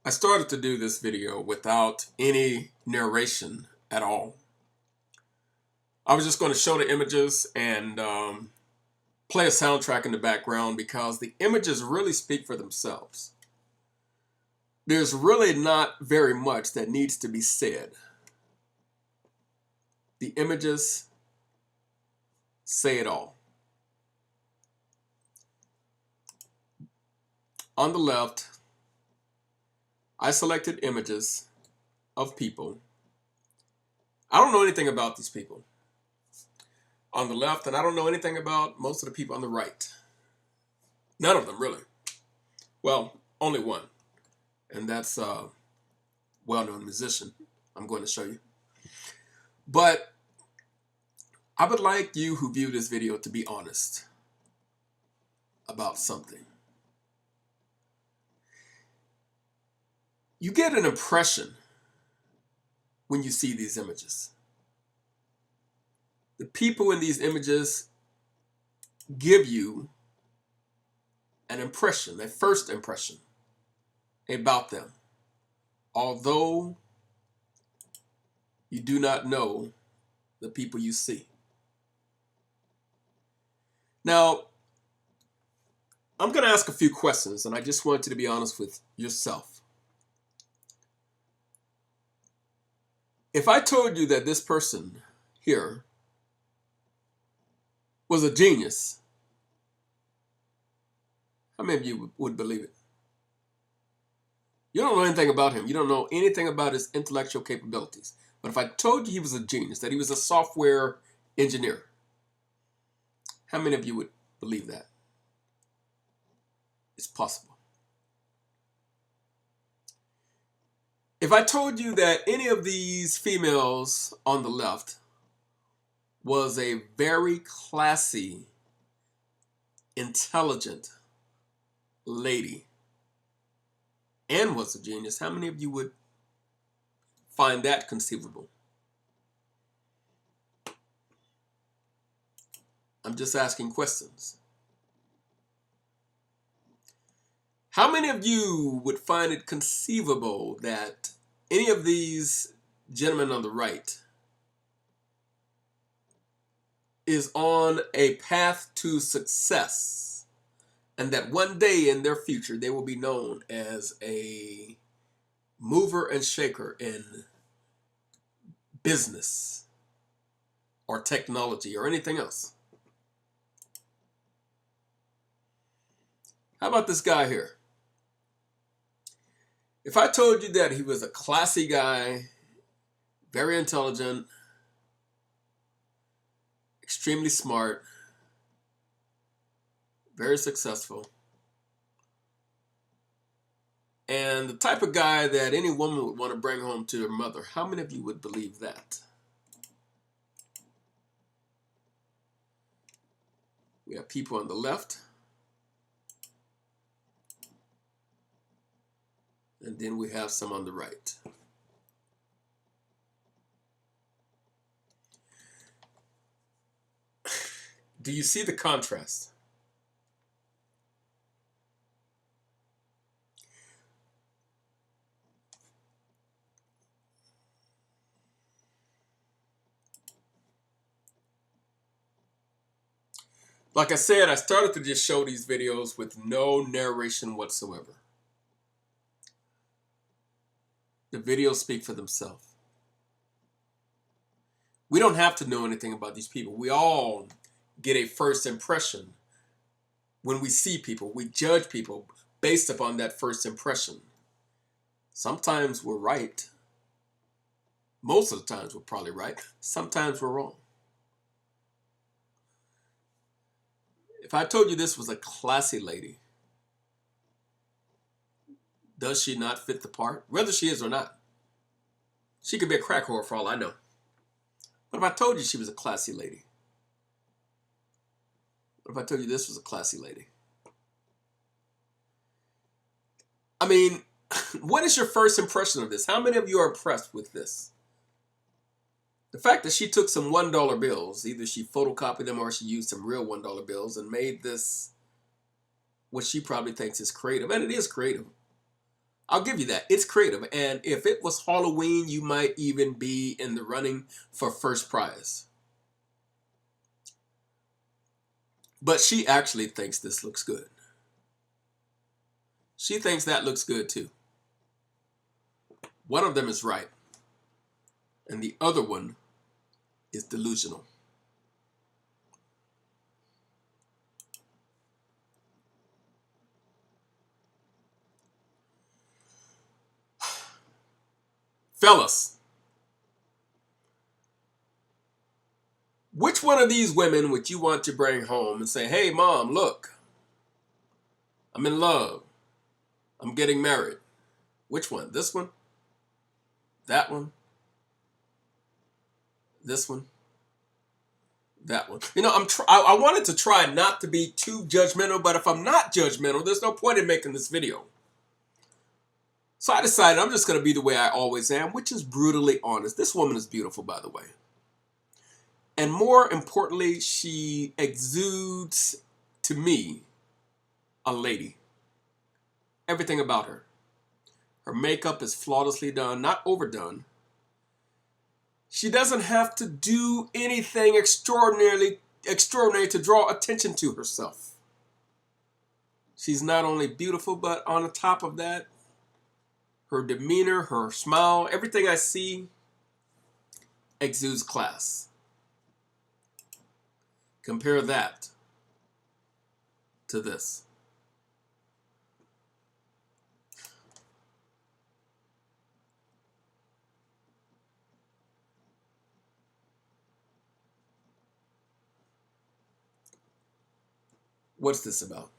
I started to do this video without any narration at all. I was just going to show the images and play a soundtrack in the background because the images really speak for themselves. There's really not very much that needs to be said. The images say it all. On the left, I selected images of people. I don't know anything about these people on the left, and I don't know anything about most of the people on the right. None of them, really. Well, only one, and that's a well-known musician I'm going to show you. But I would like you who view this video to be honest about something. You get an impression when you see these images. The people in these images give you an impression, a first impression about them, although you do not know the people you see. Now, I'm going to ask a few questions, and I just want you to be honest with yourself. If I told you that this person here was a genius, how many of you would believe it? You don't know anything about him. You don't know anything about his intellectual capabilities. But if I told you he was a genius, that he was a software engineer, how many of you would believe that? It's possible. If I told you that any of these females on the left was a very classy, intelligent lady and was a genius, how many of you would find that conceivable? I'm just asking questions. How many of you would find it conceivable that any of these gentlemen on the right is on a path to success, and that one day in their future they will be known as a mover and shaker in business or technology or anything else? How about this guy here? If I told you that he was a classy guy, very intelligent, extremely smart, very successful, and the type of guy that any woman would want to bring home to her mother, how many of you would believe that? We have people on the left, and then we have some on the right. Do you see the contrast? Like I said, I started to just show these videos with no narration whatsoever. The videos speak for themselves. We don't have to know anything about these people. We all get a first impression when we see people. We judge people based upon that first impression. Sometimes we're right. Most of the times we're probably right. Sometimes we're wrong. If I told you this was a classy lady, does she not fit the part? Whether she is or not. She could be a crack whore for all I know. What if I told you she was a classy lady? What if I told you this was a classy lady? I mean, what is your first impression of this? How many of you are impressed with this? The fact that she took some $1 bills, either she photocopied them or she used some real $1 bills and made this what she probably thinks is creative, and it is creative. I'll give you that. It's creative. And if it was Halloween, you might even be in the running for first prize. But she actually thinks this looks good. She thinks that looks good too. One of them is right. And the other one is delusional. Fellas, which one of these women would you want to bring home and say, hey, mom, look, I'm in love. I'm getting married. Which one? This one? That one? This one? That one? You know, I wanted to try not to be too judgmental, but if I'm not judgmental, there's no point in making this video. So I decided I'm just going to be the way I always am, which is brutally honest. This woman is beautiful, by the way. And more importantly, she exudes, to me, a lady. Everything about her. Her makeup is flawlessly done, not overdone. She doesn't have to do anything extraordinary to draw attention to herself. She's not only beautiful, but on top of that, her demeanor, her smile, everything I see exudes class. Compare that to this. What's this about?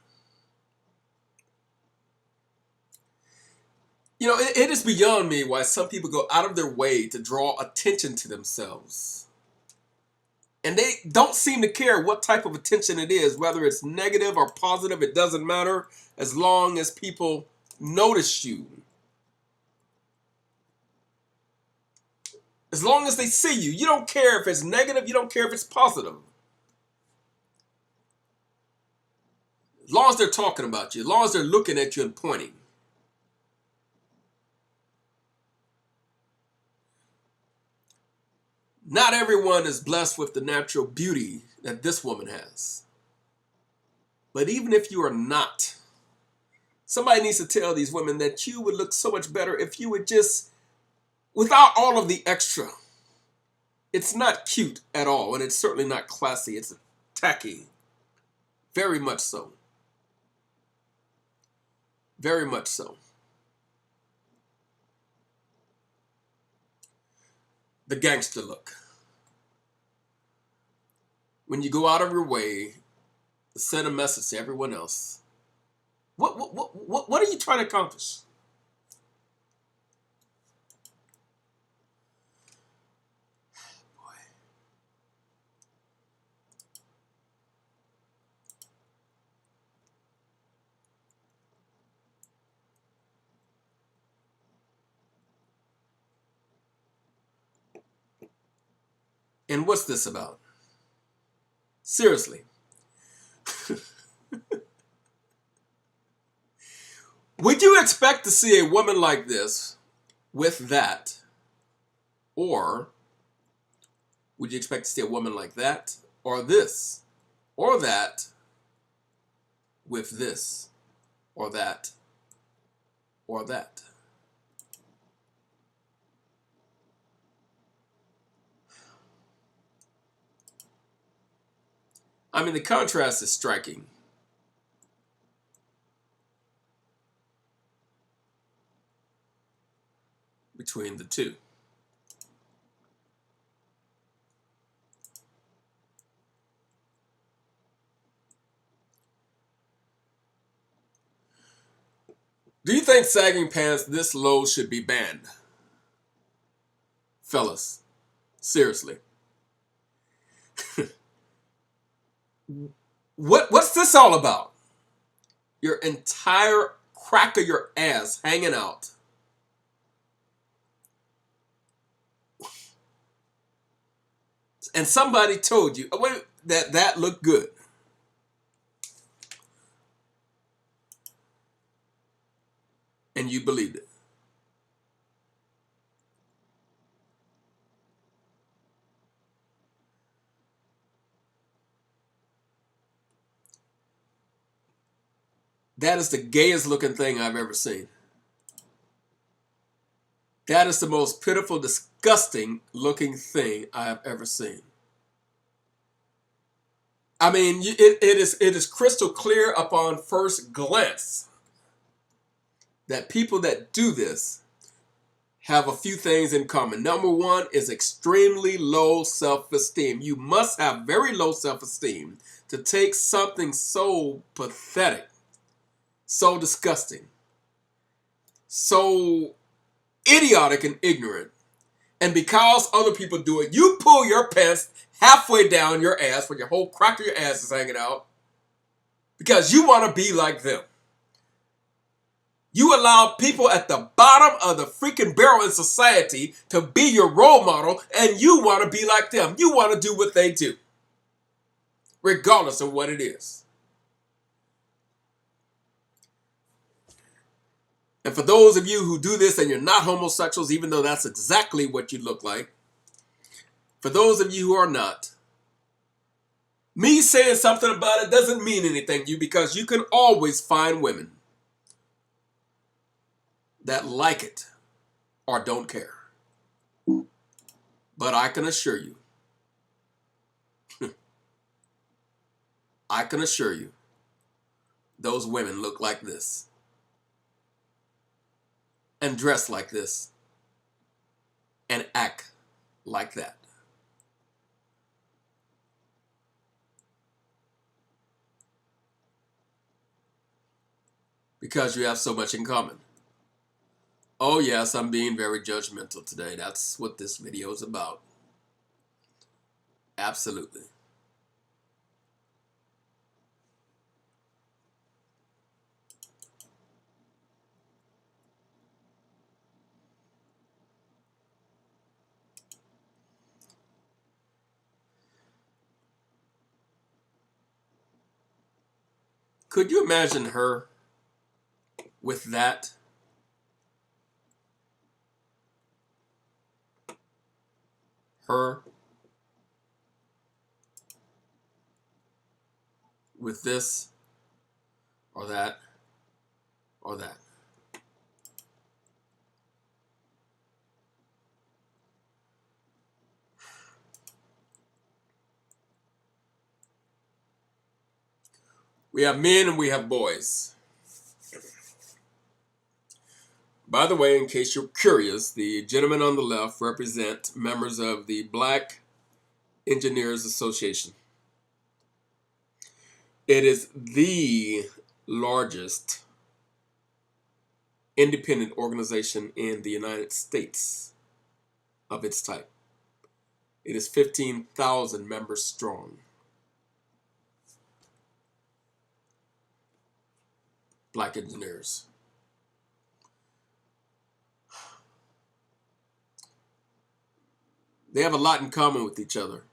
You know, it is beyond me why some people go out of their way to draw attention to themselves. And they don't seem to care what type of attention it is, whether it's negative or positive, it doesn't matter as long as people notice you. As long as they see you. You don't care if it's negative, you don't care if it's positive. As long as they're talking about you, as long as they're looking at you and pointing. Not everyone is blessed with the natural beauty that this woman has. But even if you are not, somebody needs to tell these women that you would look so much better if you would just, without all of the extra. It's not cute at all, and it's certainly not classy. It's tacky. Very much so. Very much so. The gangster look. When you go out of your way to send a message to everyone else, what are you trying to accomplish? Boy. And what's this about? Seriously. Would you expect to see a woman like this with that? Or would you expect to see a woman like that or this or that with this or that or that? I mean, the contrast is striking. Between the two. Do you think sagging pants this low should be banned? Fellas, seriously. What's this all about? Your entire crack of your ass hanging out. And somebody told you, oh, wait, that looked good. and you believed it. That is the gayest looking thing I've ever seen. That is the most pitiful, disgusting looking thing I have ever seen. I mean, it is crystal clear upon first glance that people that do this have a few things in common. Number one is extremely low self-esteem. You must have very low self-esteem to take something so pathetic, so disgusting, so idiotic and ignorant, and because other people do it, you pull your pants halfway down your ass when your whole crack of your ass is hanging out because you want to be like them. You allow people at the bottom of the freaking barrel in society to be your role model, and you want to be like them. You want to do what they do, regardless of what it is. And for those of you who do this and you're not homosexuals, even though that's exactly what you look like, for those of you who are not, me saying something about it doesn't mean anything to you because you can always find women that like it or don't care. But I can assure you, those women look like this and dress like this and act like that. Because you have so much in common. Oh yes, I'm being very judgmental today. That's what this video is about. Absolutely. Could you imagine her with that? Her with this or that or that. We have men and we have boys. By the way, in case you're curious, the gentlemen on the left represent members of the Black Engineers Association. It is the largest independent organization in the United States of its type. It is 15,000 members strong. Black engineers. They have a lot in common with each other,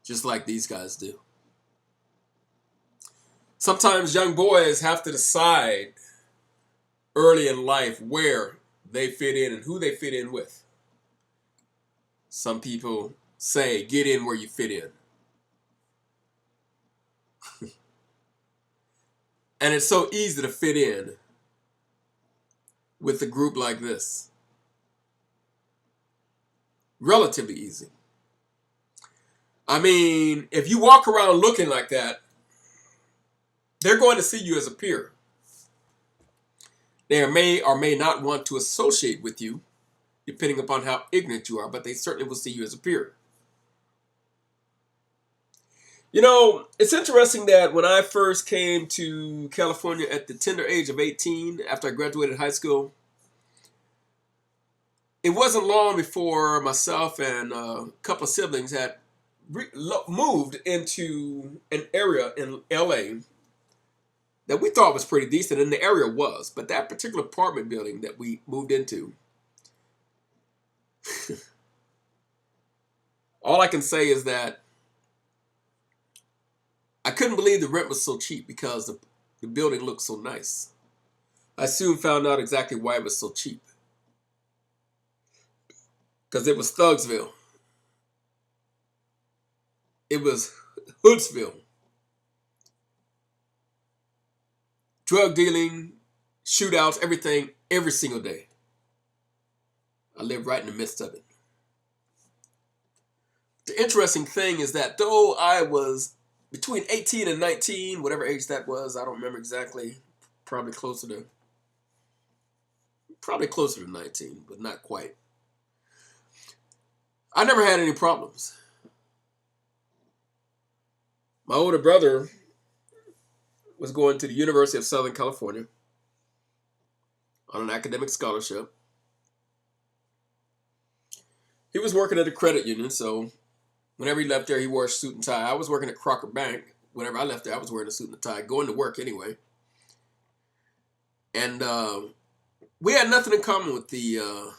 just like these guys do. Sometimes young boys have to decide early in life where they fit in and who they fit in with. Some people say, get in where you fit in. And it's so easy to fit in with a group like this. Relatively easy. I mean, if you walk around looking like that, they're going to see you as a peer. They may or may not want to associate with you, depending upon how ignorant you are, but they certainly will see you as a peer. You know, it's interesting that when I first came to California at the tender age of 18, after I graduated high school, it wasn't long before myself and a couple of siblings had moved into an area in LA that we thought was pretty decent, and the area was, but that particular apartment building that we moved into, all I can say is that I couldn't believe the rent was so cheap because the building looked so nice. I soon found out exactly why it was so cheap. Because it was Thugsville. It was Hoodsville. Drug dealing, shootouts, everything, every single day. I lived right in the midst of it. The interesting thing is that though I was between 18 and 19, whatever age that was, I don't remember exactly, probably closer to 19, but not quite. I never had any problems. My older brother was going to the University of Southern California on an academic scholarship. He was working at a credit union, so whenever he left there, he wore a suit and tie. I was working at Crocker Bank. Whenever I left there, I was wearing a suit and a tie, going to work anyway. And we had nothing in common with the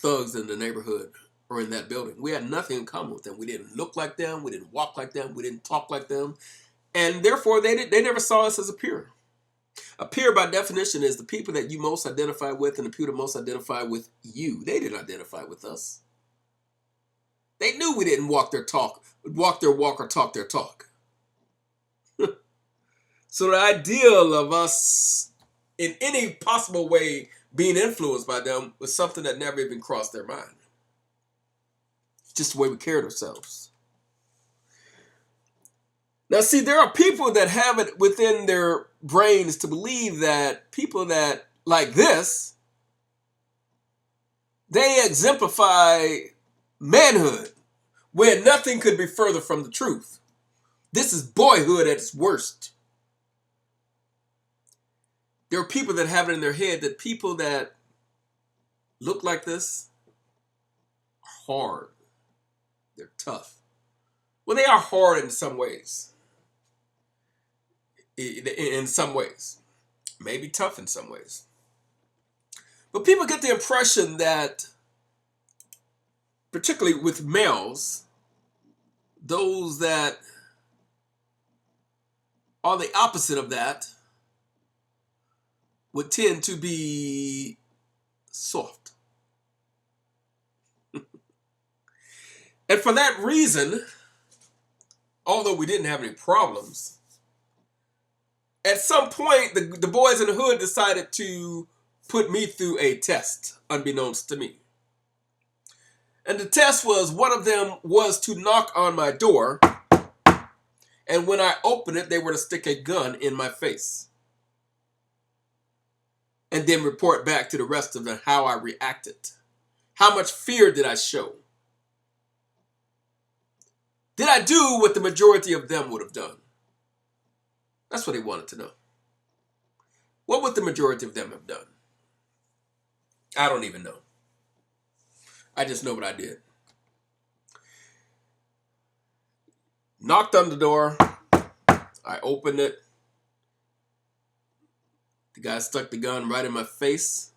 thugs in the neighborhood or in that building. We had nothing in common with them. We didn't look like them. We didn't walk like them. We didn't talk like them. And therefore, they never saw us as a peer. A peer, by definition, is the people that you most identify with and the people that most identify with you. They didn't identify with us. They knew we didn't walk their walk or talk their talk. So the ideal of us in any possible way being influenced by them was something that never even crossed their mind. It's just the way we carried ourselves. Now, see, there are people that have it within their brains to believe that people that like this, they exemplify manhood, where nothing could be further from the truth. This is boyhood at its worst. There are people that have it in their head that people that look like this are hard. They're tough. Well, they are hard in some ways. In some ways. Maybe tough in some ways. But people get the impression that, particularly with males, those that are the opposite of that would tend to be soft. And for that reason, although we didn't have any problems, at some point the boys in the hood decided to put me through a test, unbeknownst to me. And the test was, one of them was to knock on my door, and when I opened it, they were to stick a gun in my face. And then report back to the rest of them how I reacted. How much fear did I show? Did I do what the majority of them would have done? That's what they wanted to know. What would the majority of them have done? I don't even know. I just know what I did. Knocked on the door. I opened it. The guy stuck the gun right in my face.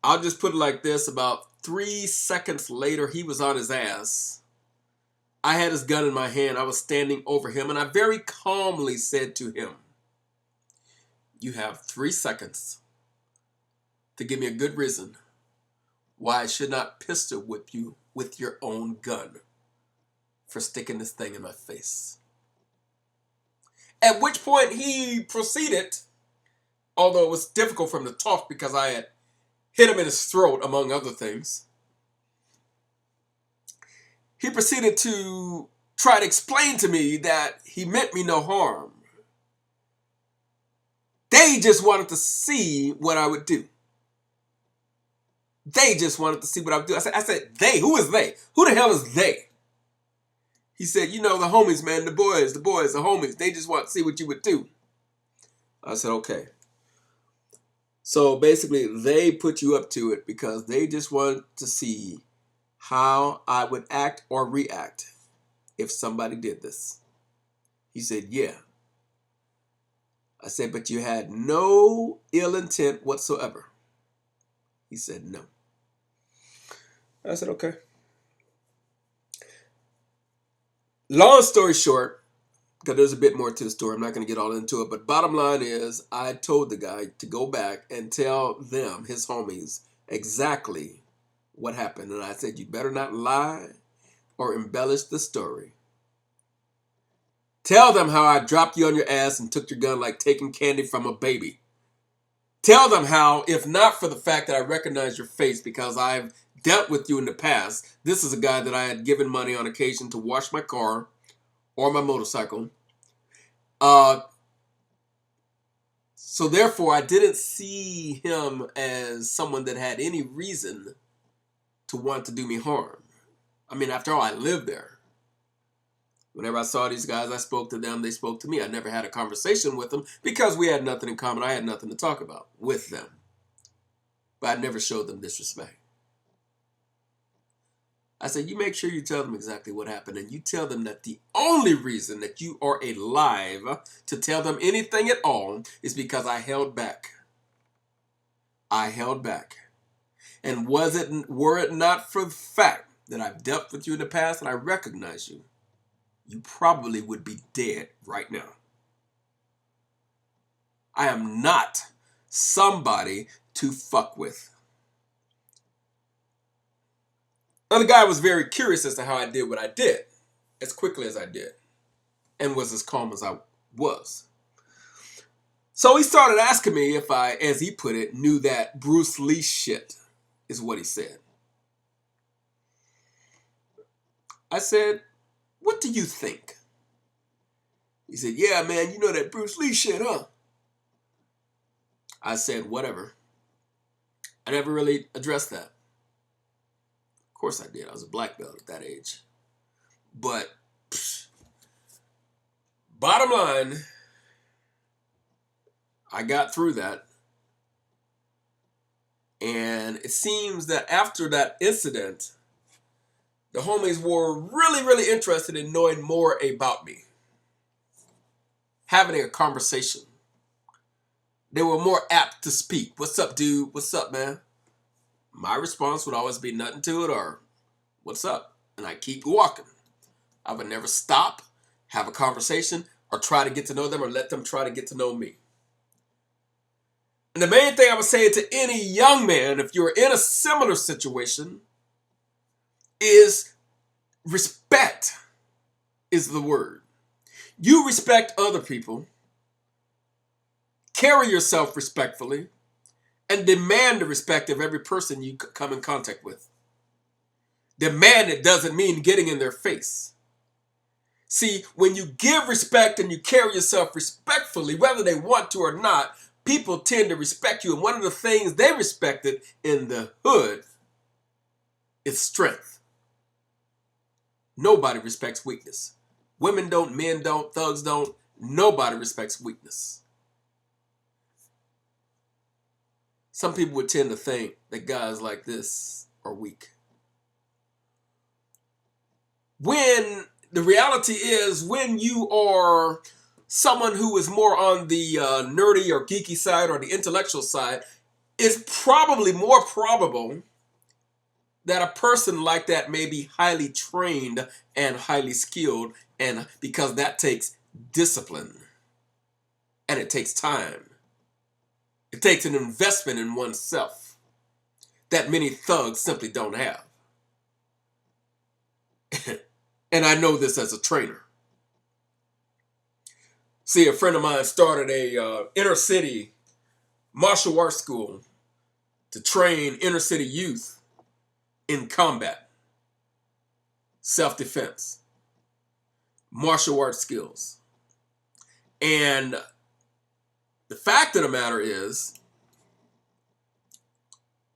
I'll just put it like this. About 3 seconds later, he was on his ass. I had his gun in my hand. I was standing over him, and I very calmly said to him, "You have 3 seconds to give me a good reason why I should not pistol whip you with your own gun for sticking this thing in my face." At which point he proceeded, although it was difficult for him to talk because I had hit him in his throat, among other things, he proceeded to try to explain to me that he meant me no harm. They just wanted to see what I would do. They just wanted to see what I would do. I said, they? Who is they? Who the hell is they? He said, you know, the homies, man, the boys, the homies. They just want to see what you would do. I said, okay. So basically, they put you up to it because they just want to see how I would act or react if somebody did this. He said, yeah. I said, but you had no ill intent whatsoever. He said, no. I said, okay. Long story short, because there's a bit more to the story. I'm not going to get all into it. But bottom line is, I told the guy to go back and tell them, his homies, exactly what happened. And I said, you better not lie or embellish the story. Tell them how I dropped you on your ass and took your gun like taking candy from a baby. Tell them how, if not for the fact that I recognize your face because I've dealt with you in the past, this is a guy that I had given money on occasion to wash my car or my motorcycle. So therefore, I didn't see him as someone that had any reason to want to do me harm. I mean, after all, I lived there. Whenever I saw these guys, I spoke to them, they spoke to me. I never had a conversation with them because we had nothing in common. I had nothing to talk about with them. But I never showed them disrespect. I said, you make sure you tell them exactly what happened, and you tell them that the only reason that you are alive to tell them anything at all is because I held back. I held back. And were it not for the fact that I've dealt with you in the past and I recognize you, you probably would be dead right now. I am not somebody to fuck with. Now, the guy was very curious as to how I did what I did, as quickly as I did, and was as calm as I was. So he started asking me if I, as he put it, knew that Bruce Lee shit, is what he said. I said, what do you think? He said, yeah, man, you know that Bruce Lee shit, huh? I said, whatever. I never really addressed that. Of course I did. I was a black belt at that age. But, bottom line, I got through that. And it seems that after that incident, the homies were really, really interested in knowing more about me. Having a conversation. They were more apt to speak. What's up, dude? What's up, man? My response would always be nothing to it or what's up? And I keep walking. I would never stop, have a conversation, or try to get to know them or let them try to get to know me. And the main thing I would say to any young man, if you're in a similar situation, is respect is the word. You respect other people, carry yourself respectfully, and demand the respect of every person you come in contact with. Demand it doesn't mean getting in their face. See, when you give respect and you carry yourself respectfully, whether they want to or not, people tend to respect you. And one of the things they respected in the hood is strength. Nobody respects weakness. Women don't, men don't, thugs don't. Nobody respects weakness. Some people would tend to think that guys like this are weak. When the reality is, when you are someone who is more on the nerdy or geeky side or the intellectual side, it's probably more probable that a person like that may be highly trained and highly skilled, and because that takes discipline and it takes time. It takes an investment in oneself that many thugs simply don't have. And I know this as a trainer. See, a friend of mine started a inner city martial arts school to train inner city youth in combat, self-defense, martial arts skills. And the fact of the matter is,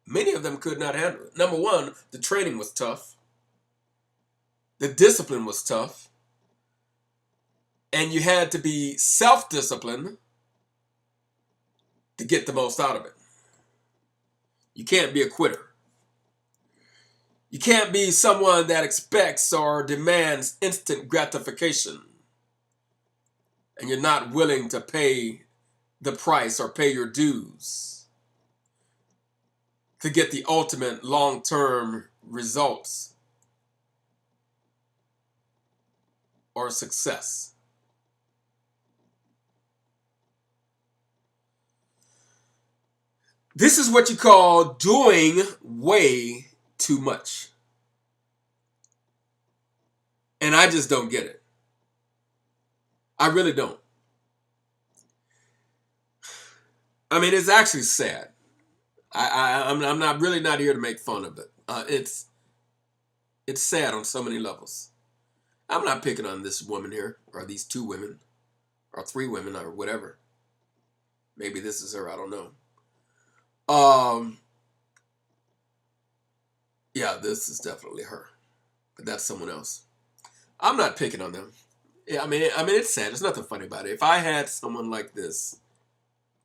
many of them could not handle it. Number one, the training was tough. The discipline was tough. And you had to be self-disciplined to get the most out of it. You can't be a quitter. You can't be someone that expects or demands instant gratification and you're not willing to pay the price or pay your dues to get the ultimate long-term results or success. This is what you call doing way too much. And I just don't get it. I really don't. I mean, it's actually sad. I'm not really not here to make fun of it. It's sad on so many levels. I'm not picking on this woman here, or these two women, or three women, or whatever. Maybe this is her. I don't know. Yeah, this is definitely her, but that's someone else. I'm not picking on them. Yeah, I mean, it's sad. There's nothing funny about it. If I had someone like this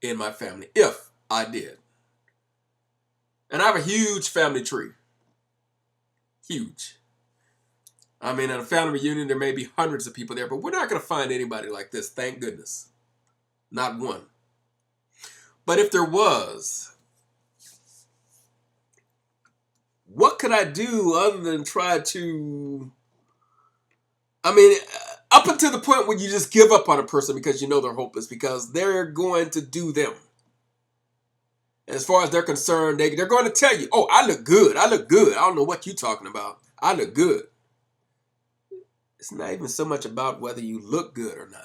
in my family, if I did, and I have a huge family tree, huge. I mean, at a family reunion, there may be hundreds of people there, but we're not going to find anybody like this. Thank goodness, not one. But if there was, what could I do other than try to, I mean, up until the point where you just give up on a person because you know they're hopeless, because they're going to do them. And as far as they're concerned, they're going to tell you, oh, I look good. I look good. I don't know what you're talking about. I look good. It's not even so much about whether you look good or not.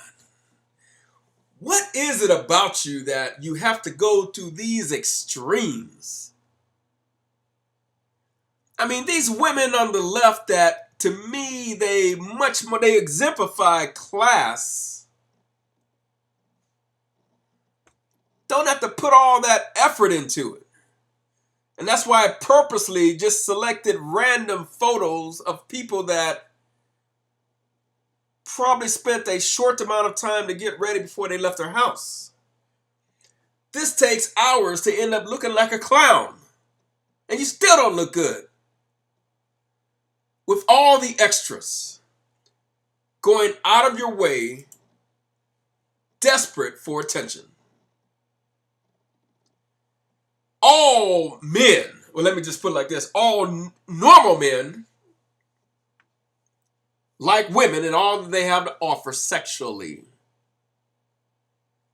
What is it about you that you have to go to these extremes? I mean, these women on the left that, to me, they exemplify class. Don't have to put all that effort into it. And that's why I purposely just selected random photos of people that probably spent a short amount of time to get ready before they left their house. This takes hours to end up looking like a clown. And you still don't look good. With all the extras, going out of your way, desperate for attention. All men, well, let me just put it like this, all normal men like women and all that they have to offer sexually.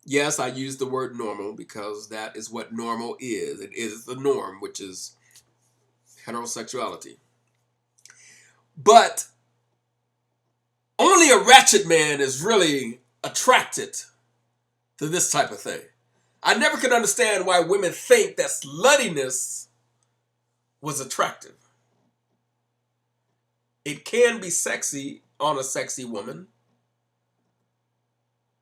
Yes, I use the word normal because that is what normal is. It is the norm, which is heterosexuality. But only a ratchet man is really attracted to this type of thing. I never could understand why women think that sluttiness was attractive. It can be sexy on a sexy woman,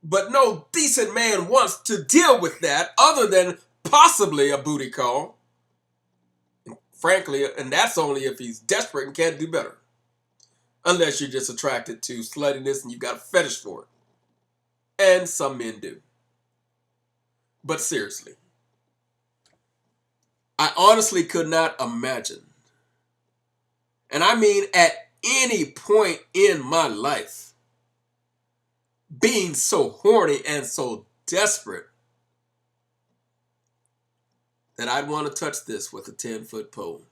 but no decent man wants to deal with that other than possibly a booty call. Frankly, and that's only if he's desperate and can't do better. Unless you're just attracted to sluttiness and you've got a fetish for it. And some men do. But seriously, I honestly could not imagine, and I mean at any point in my life, being so horny and so desperate that I'd want to touch this with a 10-foot pole.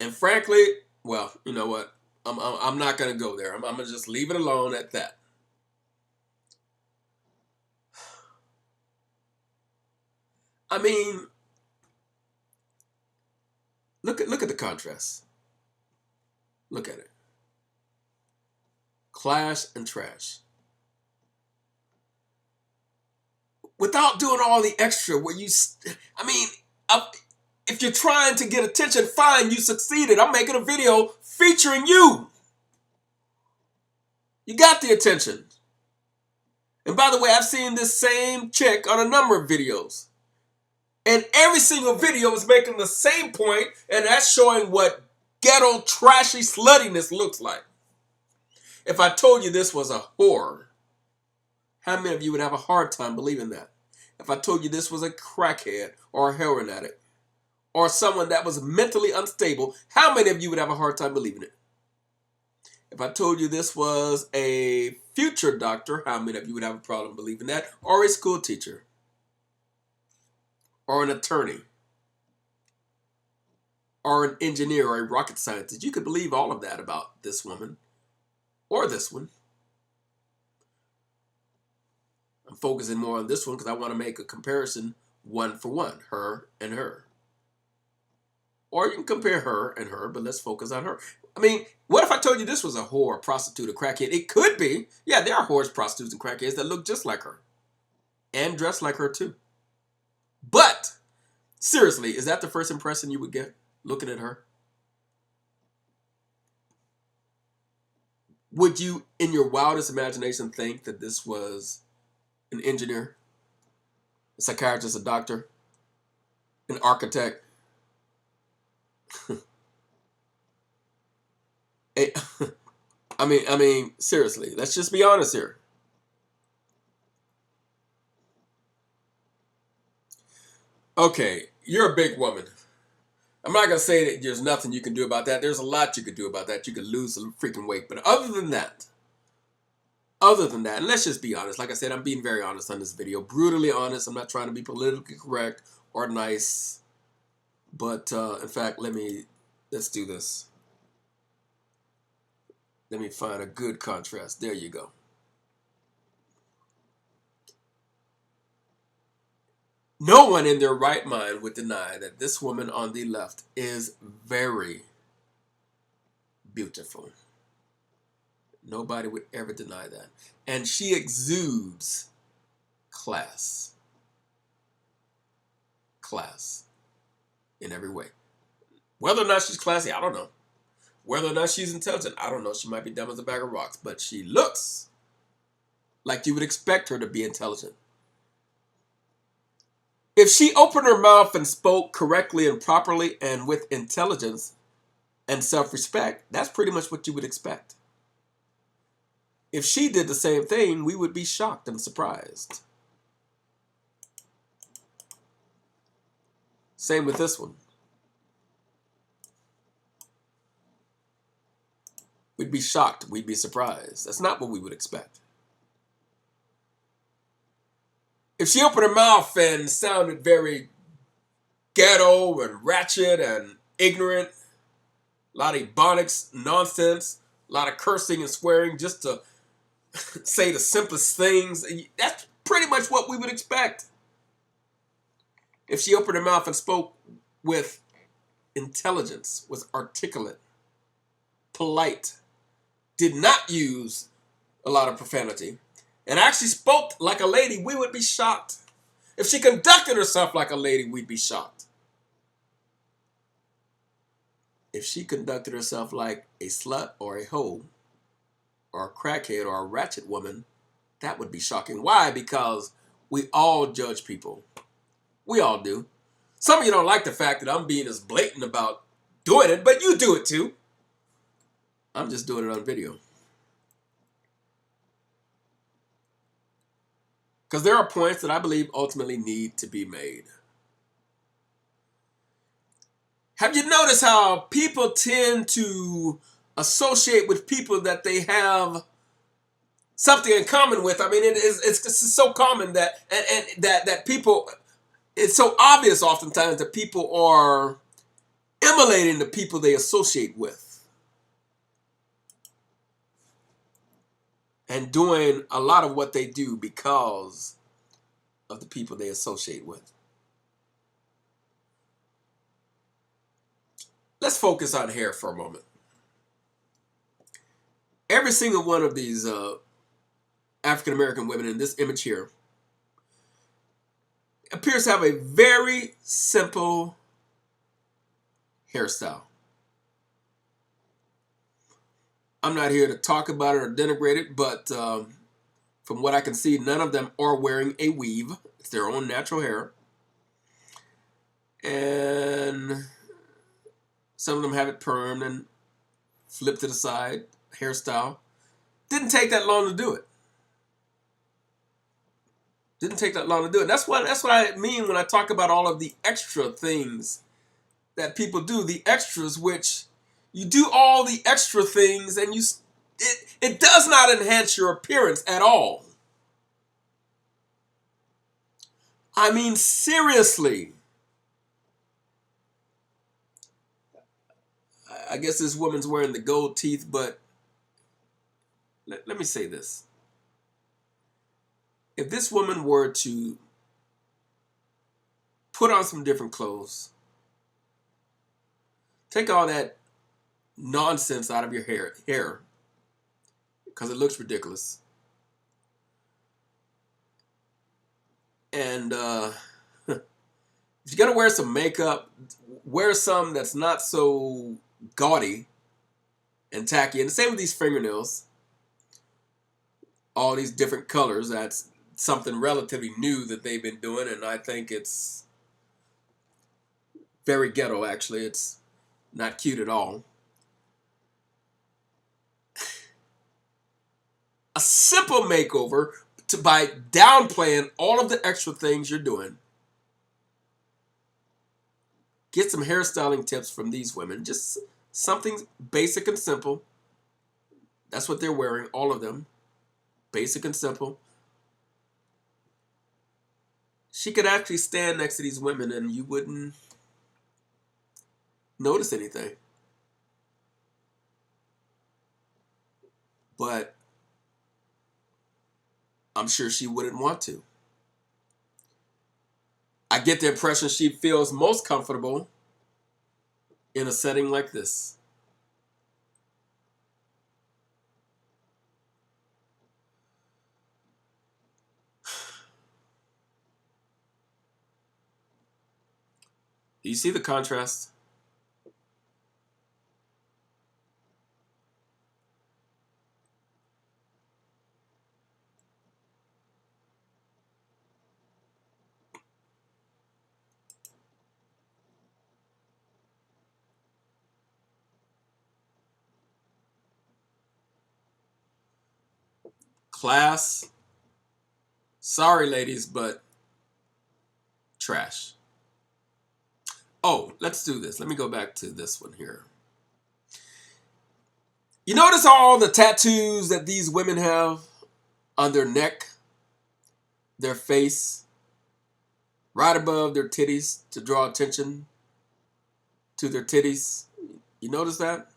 And frankly, well, you know what? I'm not going to go there. I'm going to just leave it alone at that. I mean, look at the contrast. Look at it. Clash and trash. Without doing all the extra where you, I mean, if you're trying to get attention, fine, you succeeded. I'm making a video featuring you. You got the attention. And by the way, I've seen this same chick on a number of videos. And every single video is making the same point, and that's showing what ghetto, trashy sluttiness looks like. If I told you this was a whore, how many of you would have a hard time believing that? If I told you this was a crackhead or a heroin addict or someone that was mentally unstable, how many of you would have a hard time believing it? If I told you this was a future doctor, how many of you would have a problem believing that? Or a school teacher? Or an attorney? Or an engineer or a rocket scientist? You could believe all of that about this woman or this one. I'm focusing more on this one because I want to make a comparison one for one, her and her. Or you can compare her and her, but let's focus on her. I mean, what if I told you this was a whore, prostitute, a crackhead? It could be. Yeah, there are whores, prostitutes, and crackheads that look just like her. And dress like her too. But, seriously, is that the first impression you would get looking at her? Would you, in your wildest imagination, think that this was an engineer, a psychiatrist, a doctor, an architect? I mean, seriously, let's just be honest here. Okay, you're a big woman. I'm not going to say that there's nothing you can do about that. There's a lot you could do about that. You could lose some freaking weight. But other than that, and let's just be honest. Like I said, I'm being very honest on this video. Brutally honest. I'm not trying to be politically correct or nice. But, in fact, let's do this. Let me find a good contrast. There you go. No one in their right mind would deny that this woman on the left is very beautiful. Nobody would ever deny that. And she exudes class. Class. In every way. Whether or not she's classy, I don't know. Whether or not she's intelligent, I don't know. She might be dumb as a bag of rocks. But she looks like you would expect her to be intelligent. If she opened her mouth and spoke correctly and properly and with intelligence and self-respect, that's pretty much what you would expect. If she did the same thing, we would be shocked and surprised. Same with this one. We'd be shocked. We'd be surprised. That's not what we would expect. If she opened her mouth and sounded very ghetto and ratchet and ignorant, a lot of ebonics nonsense, a lot of cursing and swearing just to say the simplest things, that's pretty much what we would expect. If she opened her mouth and spoke with intelligence, was articulate, polite, did not use a lot of profanity, and actually spoke like a lady, we would be shocked. If she conducted herself like a lady, we'd be shocked. If she conducted herself like a slut or a hoe or a crackhead or a ratchet woman, that would be shocking. Why? Because we all judge people. We all do. Some of you don't like the fact that I'm being as blatant about doing it, but you do it too. I'm just doing it on video. Because there are points that I believe ultimately need to be made. Have you noticed how people tend to associate with people that they have something in common with? I mean, it's so common that that people, it's so obvious oftentimes that people are emulating the people they associate with. And doing a lot of what they do because of the people they associate with. Let's focus on hair for a moment. Every single one of these African American women in this image here appears to have a very simple hairstyle. I'm not here to talk about it or denigrate it, but from what I can see, none of them are wearing a weave. It's their own natural hair. And some of them have it permed and flipped to the side, hairstyle. Didn't take that long to do it. Didn't take that long to do it. That's what I mean when I talk about all of the extra things that people do. The extras, which you do all the extra things and it does not enhance your appearance at all. I mean, seriously. I guess this woman's wearing the gold teeth, but let me say this. if this woman were to put on some different clothes, take all that nonsense out of your hair, because it looks ridiculous, and if you're gonna wear some makeup, wear some that's not so gaudy and tacky. And the same with these fingernails, all these different colors. That's something relatively new that they've been doing, and I think it's very ghetto. Actually, it's not cute at all. A simple makeover by downplaying all of the extra things you're doing. Get some hairstyling tips from these women. Just something basic and simple. That's what they're wearing, all of them. Basic and simple. She could actually stand next to these women and you wouldn't notice anything. But I'm sure she wouldn't want to. I get the impression she feels most comfortable in a setting like this. Do you see the contrast? Class, sorry ladies, but trash. Oh, let's do this. Let me go back to this one here. You notice all the tattoos that these women have on their neck, their face, right above their titties to draw attention to their titties? You notice that?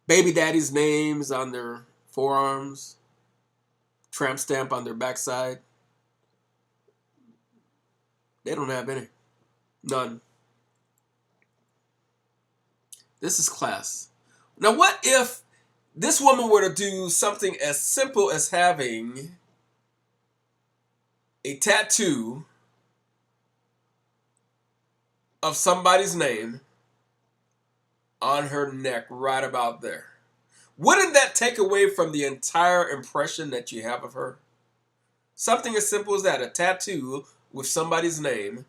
Baby daddy's names on their forearms, tramp stamp on their backside. They don't have any. None. This is class. Now, what if this woman were to do something as simple as having a tattoo of somebody's name on her neck right about there? Wouldn't that take away from the entire impression that you have of her? Something as simple as that, a tattoo with somebody's name,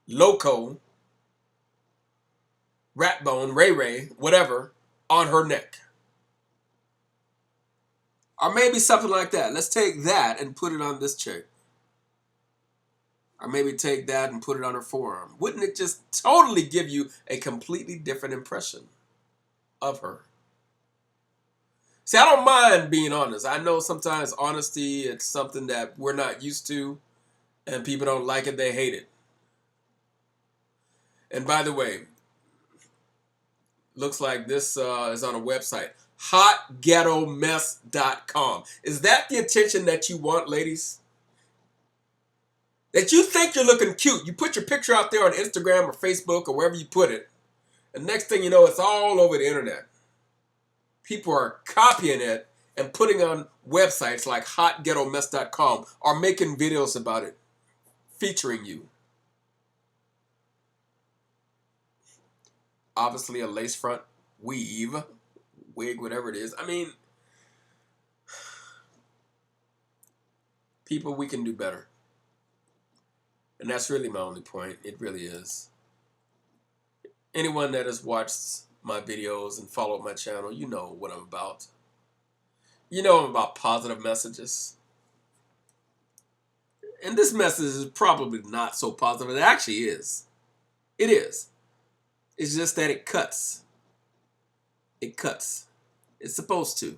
Loco, Ratbone, Ray Ray, whatever, on her neck. Or maybe something like that. Let's take that and put it on this chick. Or maybe take that and put it on her forearm. Wouldn't it just totally give you a completely different impression of her? See, I don't mind being honest. I know sometimes honesty, it's something that we're not used to, and people don't like it, they hate it. And by the way, looks like this is on a website, hotghettomess.com. Is that the attention that you want, ladies? That you think you're looking cute. You put your picture out there on Instagram or Facebook or wherever you put it, and next thing you know, it's all over the internet. People are copying it and putting on websites like hotghettomess.com or making videos about it, featuring you. Obviously a lace front weave, wig, whatever it is. I mean, people, we can do better. And that's really my only point. It really is. Anyone that has watched my videos and followed my channel, you know what I'm about. You know I'm about positive messages. And this message is probably not so positive. It actually is. It is. It's just that it cuts. It cuts. It's supposed to.